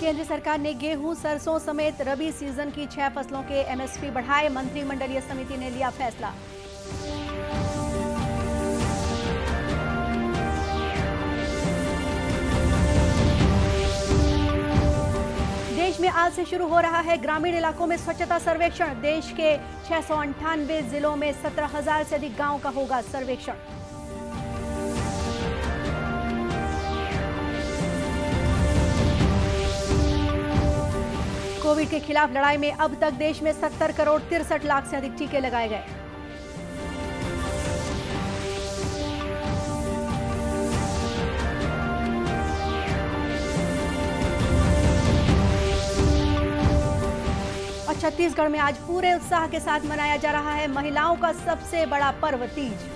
केंद्र सरकार ने गेहूं, सरसों समेत रबी सीजन की 6 फसलों के एमएसपी बढ़ाए। मंत्रिमंडलीय समिति ने लिया फैसला। देश में आज से शुरू हो रहा है ग्रामीण इलाकों में स्वच्छता सर्वेक्षण। देश के 698 जिलों में 17,000 से अधिक गांव का होगा सर्वेक्षण। कोविड के खिलाफ लड़ाई में अब तक देश में 70 करोड़ 63 लाख से अधिक टीके लगाए गए। और छत्तीसगढ़ में आज पूरे उत्साह के साथ मनाया जा रहा है महिलाओं का सबसे बड़ा पर्व तीज।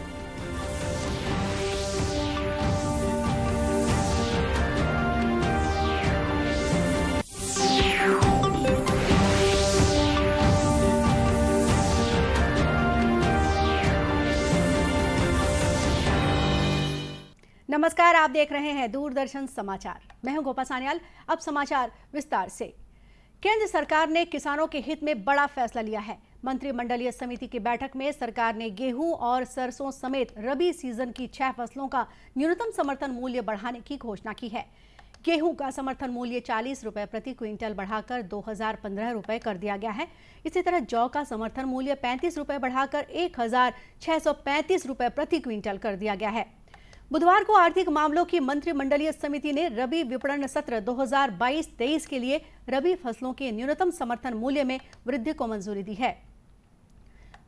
नमस्कार, आप देख रहे हैं दूरदर्शन समाचार। मैं हूं गोपा सान्याल। अब समाचार विस्तार से। केंद्र सरकार ने किसानों के हित में बड़ा फैसला लिया है। मंत्रिमंडलीय समिति की बैठक में सरकार ने गेहूं और सरसों समेत रबी सीजन की 6 फसलों का न्यूनतम समर्थन मूल्य बढ़ाने की घोषणा की है। गेहूं का समर्थन मूल्य 40 रुपए प्रति क्विंटल बढ़ाकर 2015 रुपए कर दिया गया है। इसी तरह जौ का समर्थन मूल्य 35 रुपए बढ़ाकर 1,635 रुपए प्रति क्विंटल कर दिया गया है। बुधवार को आर्थिक मामलों की मंत्रिमंडलीय समिति ने रबी विपणन सत्र 2022-23 के लिए रबी फसलों के न्यूनतम समर्थन मूल्य में वृद्धि को मंजूरी दी है।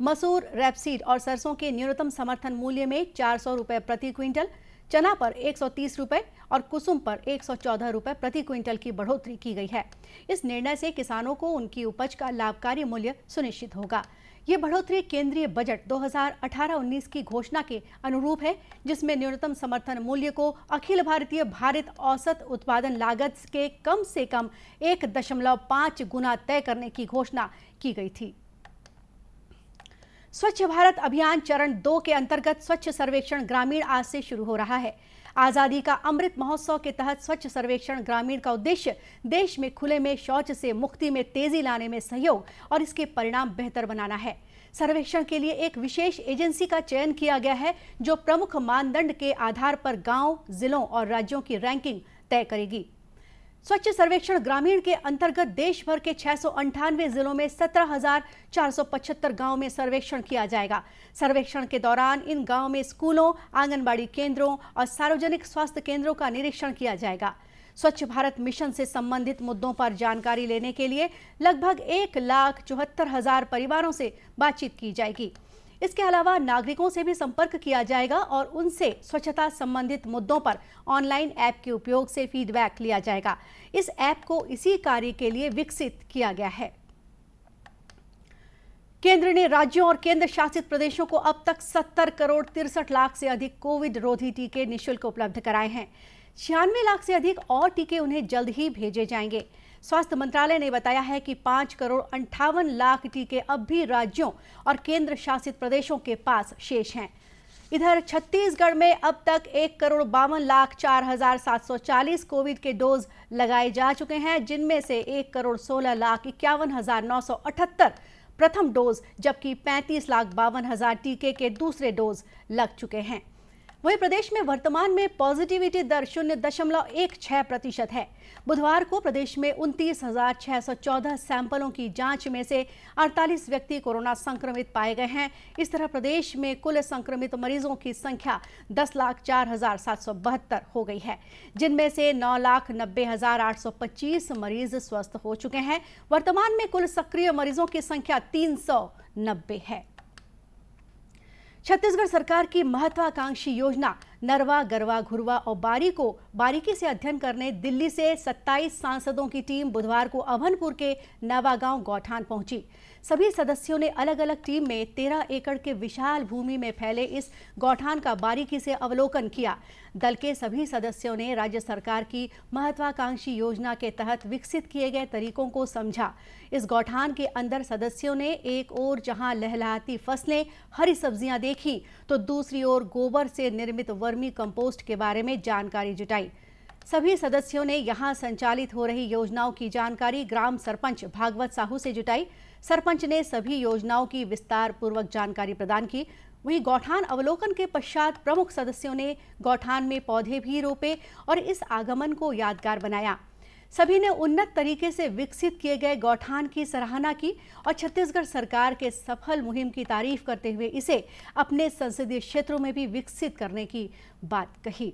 मसूर, रैपसीड और सरसों के न्यूनतम समर्थन मूल्य में 400 रुपए प्रति क्विंटल, चना पर 130 रुपए और कुसुम पर 114 रुपए प्रति क्विंटल की बढ़ोतरी की गई है। इस निर्णय से किसानों को उनकी उपज का लाभकारी मूल्य सुनिश्चित होगा। ये बढ़ोतरी केंद्रीय बजट 2018-19 की घोषणा के अनुरूप है, जिसमें न्यूनतम समर्थन मूल्य को अखिल भारतीय भारित औसत उत्पादन लागत के कम से कम 1.5 गुना तय करने की घोषणा की गई थी। स्वच्छ भारत अभियान चरण 2 के अंतर्गत स्वच्छ सर्वेक्षण ग्रामीण आज से शुरू हो रहा है। आजादी का अमृत महोत्सव के तहत स्वच्छ सर्वेक्षण ग्रामीण का उद्देश्य देश में खुले में शौच से मुक्ति में तेजी लाने में सहयोग और इसके परिणाम बेहतर बनाना है। सर्वेक्षण के लिए एक विशेष एजेंसी का चयन किया गया है, जो प्रमुख मानदंड के आधार पर गांव, जिलों और राज्यों की रैंकिंग तय करेगी। स्वच्छ सर्वेक्षण ग्रामीण के अंतर्गत देश भर के 698 जिलों में 17,475 गांवों में सर्वेक्षण किया जाएगा। सर्वेक्षण के दौरान इन गांवों में स्कूलों, आंगनबाड़ी केंद्रों और सार्वजनिक स्वास्थ्य केंद्रों का निरीक्षण किया जाएगा। स्वच्छ भारत मिशन से संबंधित मुद्दों पर जानकारी लेने के लिए लगभग 1,74,000 परिवारों से बातचीत की जाएगी। इसके अलावा नागरिकों से भी संपर्क किया जाएगा और उनसे स्वच्छता संबंधित मुद्दों पर ऑनलाइन ऐप के उपयोग से फीडबैक लिया जाएगा। इस ऐप को इसी कार्य के लिए विकसित किया गया है। केंद्र ने राज्यों और केंद्र शासित प्रदेशों को अब तक 70 करोड़ 63 लाख से अधिक कोविड रोधी टीके निःशुल्क उपलब्ध कराए हैं। 96 लाख से अधिक और टीके उन्हें जल्द ही भेजे जाएंगे। स्वास्थ्य मंत्रालय ने बताया है कि 5 करोड़ 58 लाख टीके अब भी राज्यों और केंद्र शासित प्रदेशों के पास शेष हैं। इधर छत्तीसगढ़ में अब तक 1 करोड़ 52 लाख 4,740 कोविड के डोज लगाए जा चुके हैं, जिनमें से 1 करोड़ 16 लाख 51,978 प्रथम डोज जबकि 35 लाख 52,000 टीके के दूसरे डोज लग चुके हैं। वहीं प्रदेश में वर्तमान में पॉजिटिविटी दर 0.16% है। बुधवार को प्रदेश में 29,614 सैंपलों की जांच में से 48 व्यक्ति कोरोना संक्रमित पाए गए हैं। इस तरह प्रदेश में कुल संक्रमित मरीजों की संख्या 10,04,772 हो गई है, जिनमें से 9,90,825 मरीज स्वस्थ हो चुके हैं। वर्तमान में कुल सक्रिय मरीजों की संख्या 390 है। छत्तीसगढ़ सरकार की महत्वाकांक्षी योजना नरवा, गरवा, घुरवा और बारी को बारीकी से अध्ययन करने दिल्ली से 27 सांसदों की टीम बुधवार को अभनपुर के नवागांव गौठान पहुंची। सभी सदस्यों ने अलग अलग टीम में 13 एकड़ के विशाल भूमि में फैले इस गौठान का बारीकी से अवलोकन किया। दल के सभी सदस्यों ने राज्य सरकार की महत्वाकांक्षी योजना के तहत विकसित किए गए तरीकों को समझा। इस गौठान के अंदर सदस्यों ने एक ओर जहां लहलहाती फसलें, हरी सब्जियां देखी, तो दूसरी ओर गोबर से निर्मित वर्मी कंपोस्ट के बारे में जानकारी जुटाई। सभी सदस्यों ने यहां संचालित हो रही योजनाओं की जानकारी ग्राम सरपंच भागवत साहू से जुटाई। सरपंच ने सभी योजनाओं की विस्तार पूर्वक जानकारी प्रदान की। वहीं गौठान अवलोकन के पश्चात प्रमुख सदस्यों ने गौठान में पौधे भी रोपे और इस आगमन को यादगार बनाया। सभी ने उन्नत तरीके से विकसित किए गए गौठान की सराहना की और छत्तीसगढ़ सरकार के सफल मुहिम की तारीफ करते हुए इसे अपने संसदीय क्षेत्रों में भी विकसित करने की बात कही।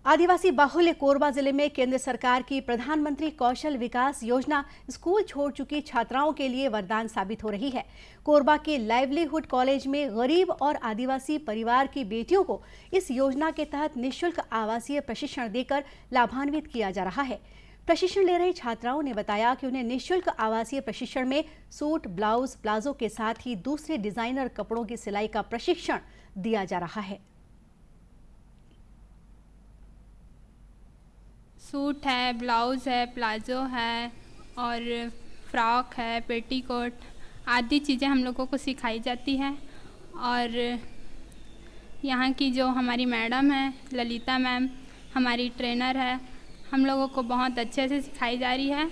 आदिवासी बाहुल्य कोरबा जिले में केंद्र सरकार की प्रधानमंत्री कौशल विकास योजना स्कूल छोड़ चुकी छात्राओं के लिए वरदान साबित हो रही है। कोरबा के लाइवलीहुड कॉलेज में गरीब और आदिवासी परिवार की बेटियों को इस योजना के तहत निःशुल्क आवासीय प्रशिक्षण देकर लाभान्वित किया जा रहा है। प्रशिक्षण ले रही छात्राओं ने बताया कि उन्हें निःशुल्क आवासीय प्रशिक्षण में सूट, ब्लाउज, प्लाजो के साथ ही दूसरे डिजाइनर कपड़ों की सिलाई का प्रशिक्षण दिया जा रहा है। सूट है, ब्लाउज़ है, प्लाज़ो है और फ्रॉक है, पेटीकोट आदि चीज़ें हम लोगों को सिखाई जाती है। और यहाँ की जो हमारी मैडम है ललिता मैम, हमारी ट्रेनर है, हम लोगों को बहुत अच्छे से सिखाई जा रही है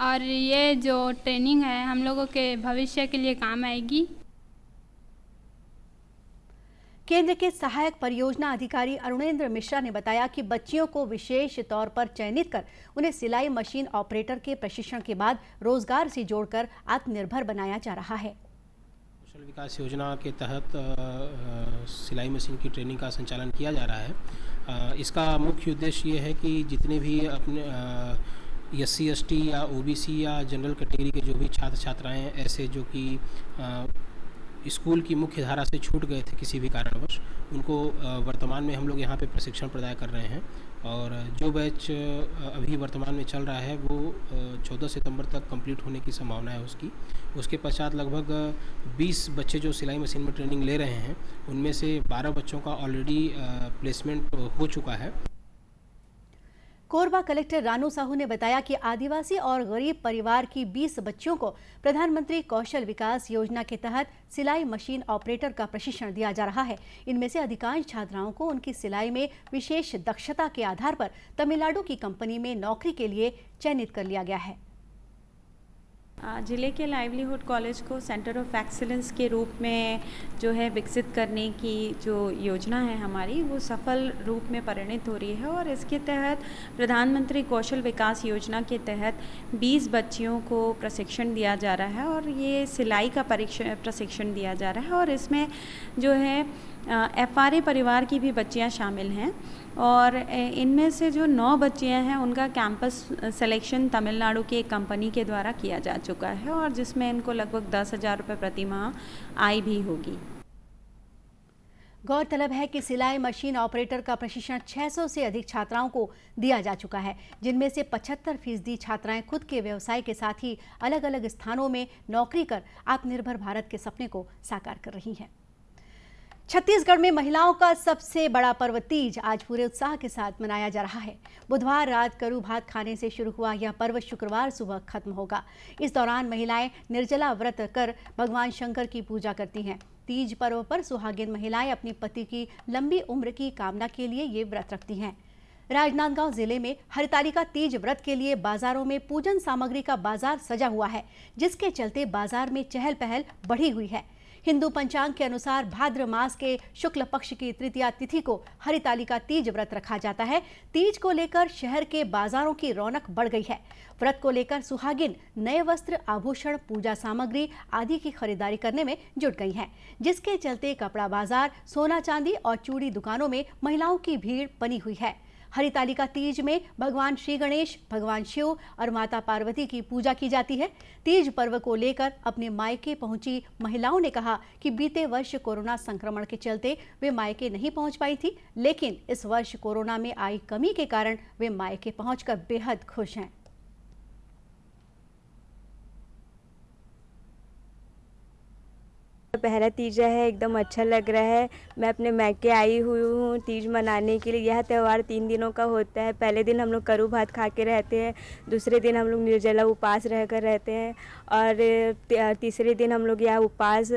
और ये जो ट्रेनिंग है हम लोगों के भविष्य के लिए काम आएगी। केंद्र के सहायक परियोजना अधिकारी अरुणेंद्र मिश्रा ने बताया कि बच्चियों को विशेष तौर पर चयनित कर उन्हें सिलाई मशीन ऑपरेटर के प्रशिक्षण के बाद रोजगार से जोड़कर आत्मनिर्भर बनाया जा रहा है। कौशल विकास योजना के तहत सिलाई मशीन की ट्रेनिंग का संचालन किया जा रहा है। इसका मुख्य उद्देश्य ये है कि जितने भी अपने SC ST या OBC या जनरल कैटेगरी के जो भी छात्र छात्राएं ऐसे जो कि स्कूल की मुख्य धारा से छूट गए थे किसी भी कारणवश, उनको वर्तमान में हम लोग यहाँ पे प्रशिक्षण प्रदान कर रहे हैं। और जो बैच अभी वर्तमान में चल रहा है वो 14 सितंबर तक कंप्लीट होने की संभावना है उसकी। उसके पश्चात लगभग 20 बच्चे जो सिलाई मशीन में ट्रेनिंग ले रहे हैं उनमें से 12 बच्चों का ऑलरेडी प्लेसमेंट हो चुका है। कोरबा कलेक्टर रानू साहू ने बताया कि आदिवासी और गरीब परिवार की 20 बच्चियों को प्रधानमंत्री कौशल विकास योजना के तहत सिलाई मशीन ऑपरेटर का प्रशिक्षण दिया जा रहा है। इनमें से अधिकांश छात्राओं को उनकी सिलाई में विशेष दक्षता के आधार पर तमिलनाडु की कंपनी में नौकरी के लिए चयनित कर लिया गया है। ज़िले के लाइवलीहुड कॉलेज को सेंटर ऑफ एक्सीलेंस के रूप में जो है विकसित करने की जो योजना है हमारी, वो सफल रूप में परिणत हो रही है। और इसके तहत प्रधानमंत्री कौशल विकास योजना के तहत 20 बच्चियों को प्रशिक्षण दिया जा रहा है और ये सिलाई का प्रशिक्षण दिया जा रहा है। और इसमें जो है FRA परिवार की भी बच्चियां शामिल हैं और इनमें से जो 9 बच्चियां हैं उनका कैंपस सिलेक्शन तमिलनाडु की एक कंपनी के द्वारा किया जा चुका है और जिसमें इनको लगभग 10,000 रुपये प्रति माह आय भी होगी। गौरतलब है कि सिलाई मशीन ऑपरेटर का प्रशिक्षण 600 से अधिक छात्राओं को दिया जा चुका है, जिनमें से 75% छात्राएं खुद के व्यवसाय के साथ ही अलग अलग स्थानों में नौकरी कर आत्मनिर्भर भारत के सपने को साकार कर रही हैं। छत्तीसगढ़ में महिलाओं का सबसे बड़ा पर्व तीज आज पूरे उत्साह के साथ मनाया जा रहा है। बुधवार रात करू भात खाने से शुरू हुआ यह पर्व शुक्रवार सुबह खत्म होगा। इस दौरान महिलाएं निर्जला व्रत कर भगवान शंकर की पूजा करती हैं। तीज पर्व पर सुहागिन महिलाएं अपने पति की लंबी उम्र की कामना के लिए ये व्रत रखती हैं। राजनांदगांव जिले में हरितालिका तीज व्रत के लिए बाजारों में पूजन सामग्री का बाजार सजा हुआ है, जिसके चलते बाजार में चहल पहल बढ़ी हुई है। हिंदू पंचांग के अनुसार भाद्र मास के शुक्ल पक्ष की तृतीया तिथि को हरितालिका तीज व्रत रखा जाता है। तीज को लेकर शहर के बाजारों की रौनक बढ़ गई है। व्रत को लेकर सुहागिन नए वस्त्र, आभूषण, पूजा सामग्री आदि की खरीदारी करने में जुट गई हैं, जिसके चलते कपड़ा बाजार, सोना चांदी और चूड़ी दुकानों में महिलाओं की भीड़ बनी हुई है। हरितालिका तीज में भगवान श्री गणेश, भगवान शिव और माता पार्वती की पूजा की जाती है। तीज पर्व को लेकर अपने मायके पहुंची महिलाओं ने कहा कि बीते वर्ष कोरोना संक्रमण के चलते वे मायके नहीं पहुंच पाई थी, लेकिन इस वर्ष कोरोना में आई कमी के कारण वे मायके पहुंचकर बेहद खुश हैं। पहला तीज है, एकदम अच्छा लग रहा है। मैं अपने मायके आई हुई हूँ तीज मनाने के लिए। यह त्यौहार 3 दिनों का होता है। पहले दिन हम लोग करू भात खा के रहते हैं, दूसरे दिन हम लोग निर्जला उपवास रहकर रहते हैं और तीसरे दिन हम लोग यह उपवास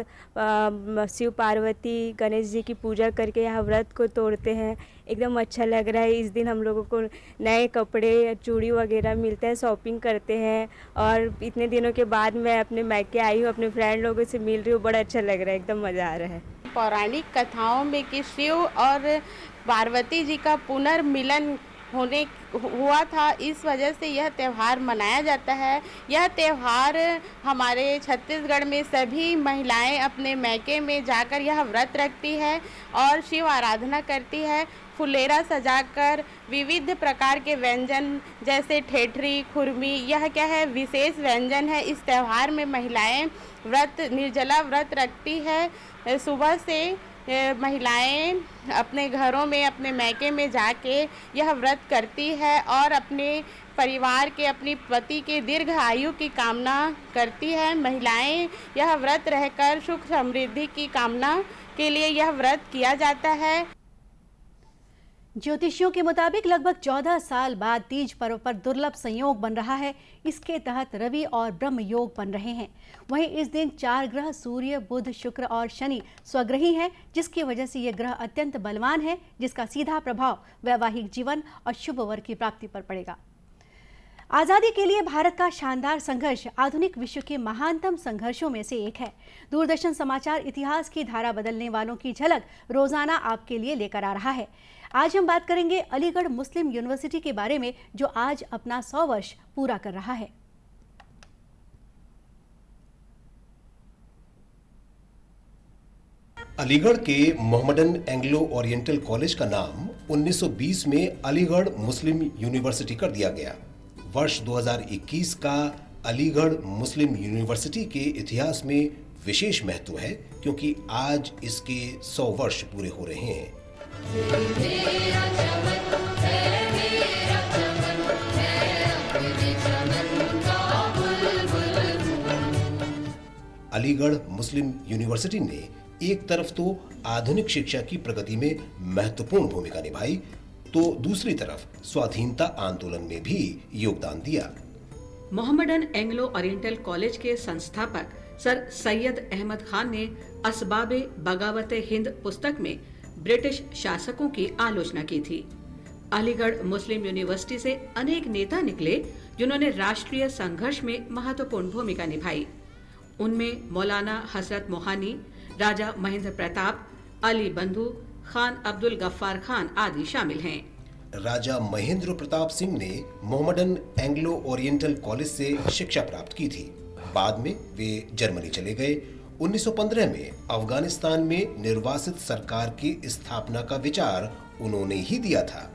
शिव पार्वती गणेश जी की पूजा करके यह व्रत को तोड़ते हैं। एकदम अच्छा लग रहा है। इस दिन हम लोगों को नए कपड़े, चूड़ी वगैरह मिलता है, शॉपिंग करते हैं और इतने दिनों के बाद मैं अपने मायके आई हूँ, अपने फ्रेंड लोगों से मिल रही हूँ, बड़ा अच्छा लग रहा है, एकदम मज़ा आ रहा है। पौराणिक कथाओं में कि शिव और पार्वती जी का पुनर्मिलन हुआ था, इस वजह से यह त्यौहार मनाया जाता है। यह त्यौहार हमारे छत्तीसगढ़ में सभी महिलाएं अपने मैके में जाकर यह व्रत रखती है और शिव आराधना करती है। फुलेरा सजाकर विविध प्रकार के व्यंजन जैसे ठेठरी, खुरमी, यह क्या है विशेष व्यंजन है। इस त्यौहार में महिलाएं निर्जला व्रत रखती है। सुबह से महिलाएं अपने घरों में, अपने मैके में जाके यह व्रत करती है और अपने परिवार के, अपनी पति के दीर्घ आयु की कामना करती है। महिलाएं यह व्रत रहकर सुख समृद्धि की कामना के लिए यह व्रत किया जाता है। ज्योतिषियों के मुताबिक लगभग 14 साल बाद तीज पर्व पर दुर्लभ संयोग बन रहा है। इसके तहत रवि और ब्रह्म योग बन रहे हैं। वहीं इस दिन 4 ग्रह सूर्य, बुध, शुक्र और शनि स्वग्रही हैं, जिसकी वजह से ये ग्रह अत्यंत बलवान है, जिसका सीधा प्रभाव वैवाहिक जीवन और शुभ वर्ग की प्राप्ति पर पड़ेगा। आज़ादी के लिए भारत का शानदार संघर्ष आधुनिक विश्व के महानतम संघर्षों में से एक है। दूरदर्शन समाचार इतिहास की धारा बदलने वालों की झलक रोजाना आपके लिए लेकर आ रहा है। आज हम बात करेंगे अलीगढ़ मुस्लिम यूनिवर्सिटी के बारे में, जो आज अपना 100 वर्ष पूरा कर रहा है। अलीगढ़ के मोहम्मडन एंग्लो ओरिएंटल कॉलेज का नाम 1920 में अलीगढ़ मुस्लिम यूनिवर्सिटी कर दिया गया। वर्ष 2021 का अलीगढ़ मुस्लिम यूनिवर्सिटी के इतिहास में विशेष महत्व है, क्योंकि आज इसके 100 वर्ष पूरे हो रहे हैं। अलीगढ़ मुस्लिम यूनिवर्सिटी ने एक तरफ तो आधुनिक शिक्षा की प्रगति में महत्वपूर्ण भूमिका निभाई, तो दूसरी तरफ स्वाधीनता आंदोलन में भी योगदान दिया। मोहम्मडन एंग्लो ओरिएंटल कॉलेज के संस्थापक सर सैयद अहमद खान ने असबाबे बगावत हिंद पुस्तक में ब्रिटिश शासकों की आलोचना की थी। अलीगढ़ मुस्लिम यूनिवर्सिटी से अनेक नेता निकले जिन्होंने राष्ट्रीय संघर्ष में महत्वपूर्ण भूमिका निभाई। उनमें मौलाना हजरत मोहानी, राजा महेंद्र प्रताप, अली बंधु, खान अब्दुल गफ्फार खान आदि शामिल हैं। राजा महेंद्र प्रताप सिंह ने मोहम्मडन एंग्लो ओरिएंटल कॉलेज से शिक्षा प्राप्त की थी। बाद में वे जर्मनी चले गए। 1915 में अफगानिस्तान में निर्वासित सरकार की स्थापना का विचार उन्होंने ही दिया था।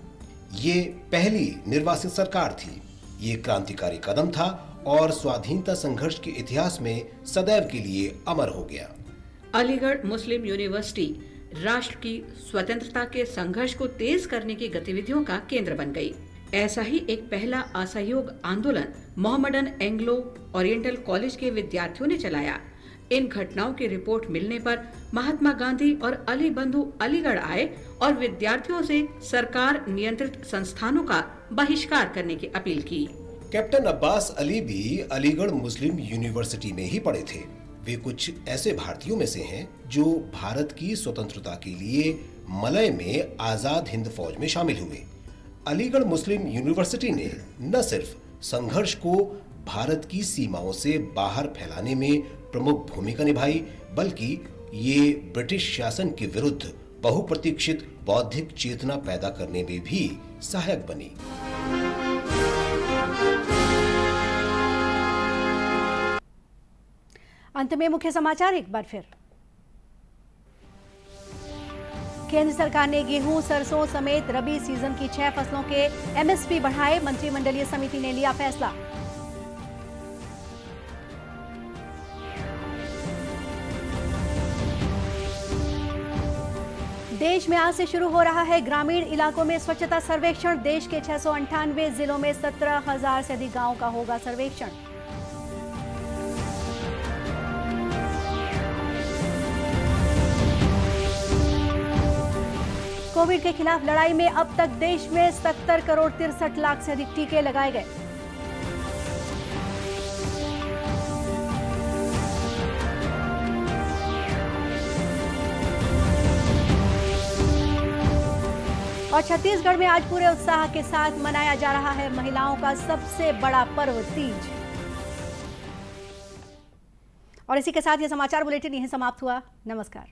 ये पहली निर्वासित सरकार थी। ये क्रांतिकारी कदम था और स्वाधीनता संघर्ष के इतिहास में सदैव के लिए अमर हो गया। अलीगढ़ मुस्लिम यूनिवर्सिटी राष्ट्र की स्वतंत्रता के संघर्ष को तेज करने की गतिविधियों का केंद्र बन गई। ऐसा ही एक पहला असहयोग आंदोलन मोहम्मडन एंग्लो ओरिएंटल कॉलेज के विद्यार्थियों ने चलाया। इन घटनाओं की रिपोर्ट मिलने पर महात्मा गांधी और अली बंधु अलीगढ़ आए और विद्यार्थियों से सरकार नियंत्रित संस्थानों का बहिष्कार करने की अपील की। कैप्टन अब्बास अली भी अलीगढ़ मुस्लिम यूनिवर्सिटी में ही पढ़े थे। वे कुछ ऐसे भारतीयों में से हैं जो भारत की स्वतंत्रता के लिए मलय में आजाद हिंद फौज में शामिल हुए। अलीगढ़ मुस्लिम यूनिवर्सिटी ने न सिर्फ संघर्ष को भारत की सीमाओं से बाहर फैलाने में प्रमुख भूमिका निभाई, बल्कि ये ब्रिटिश शासन के विरुद्ध बहुप्रतीक्षित बौद्धिक चेतना पैदा करने में भी सहायक बनी। अंत में मुख्य समाचार एक बार फिर। केंद्र सरकार ने गेहूं, सरसों समेत रबी सीजन की 6 फसलों के एमएसपी बढ़ाए। मंत्रिमंडलीय समिति ने लिया फैसला। देश में आज से शुरू हो रहा है ग्रामीण इलाकों में स्वच्छता सर्वेक्षण। देश के 698 जिलों में 17,000 से अधिक गांवों का होगा सर्वेक्षण। कोविड के खिलाफ लड़ाई में अब तक देश में 70 करोड़ 63 लाख से अधिक टीके लगाए गए। और छत्तीसगढ़ में आज पूरे उत्साह के साथ मनाया जा रहा है महिलाओं का सबसे बड़ा पर्व तीज। और इसी के साथ ये समाचार बुलेटिन यहीं समाप्त हुआ। नमस्कार।